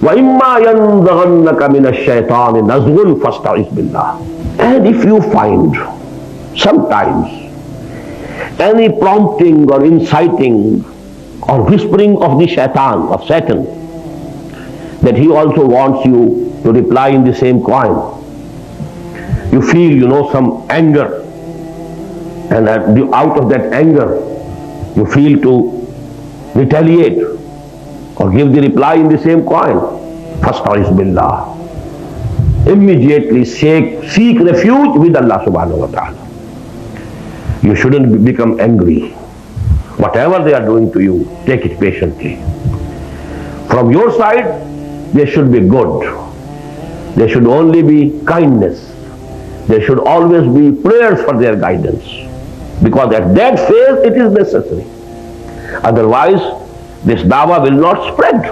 وَإِمَّا يَنزَغَنَّكَ مِنَ الشَّيْطَانِ نَزْغٌ فَاسْتَعِذْ بِاللَّهِ. And if you find sometimes any prompting or inciting or whispering of the Shaitan, of Satan, that he also wants you to reply in the same coin, you feel, some anger, and out of that anger, you feel to retaliate or give the reply in the same coin, Fasta'iz billah. Immediately seek refuge with Allah subhanahu wa ta'ala. You shouldn't become angry. Whatever they are doing to you, take it patiently. From your side, there should be good. There should only be kindness. There should always be prayers for their guidance. Because at that phase, it is necessary. Otherwise, this dawah will not spread.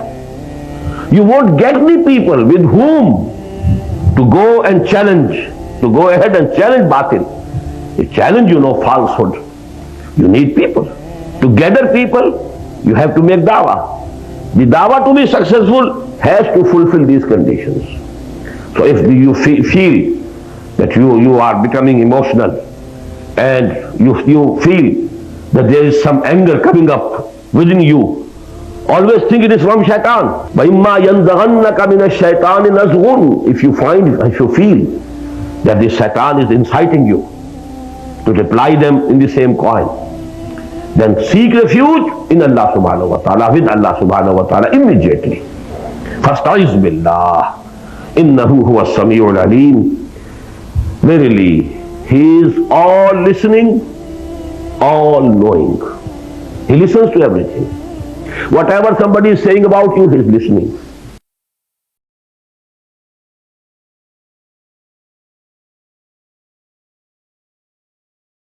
You won't get the people with whom to go and challenge, to go ahead and challenge batil. You challenge, falsehood. You need people. To gather people, you have to make dawah. The dawah to be successful has to fulfill these conditions. So if you feel that you are becoming emotional and you feel that there is some anger coming up within you, always think it is from Shaitan. وَإِمَّا يَنزَغَنَّكَ مِنَ الشَّيْطَانِ نَزْغٌ. If you feel that the Shaitan is inciting you to reply them in the same coin, then seek refuge in Allah subhanahu wa ta'ala, with Allah subhanahu wa ta'ala immediately. فَاسْتَعِذْ بِاللَّهِ إِنَّهُ هُوَ السَّمِيعُ الْعَلِيمُ. Verily, He is all listening, all knowing. He listens to everything. Whatever somebody is saying about you, He is listening.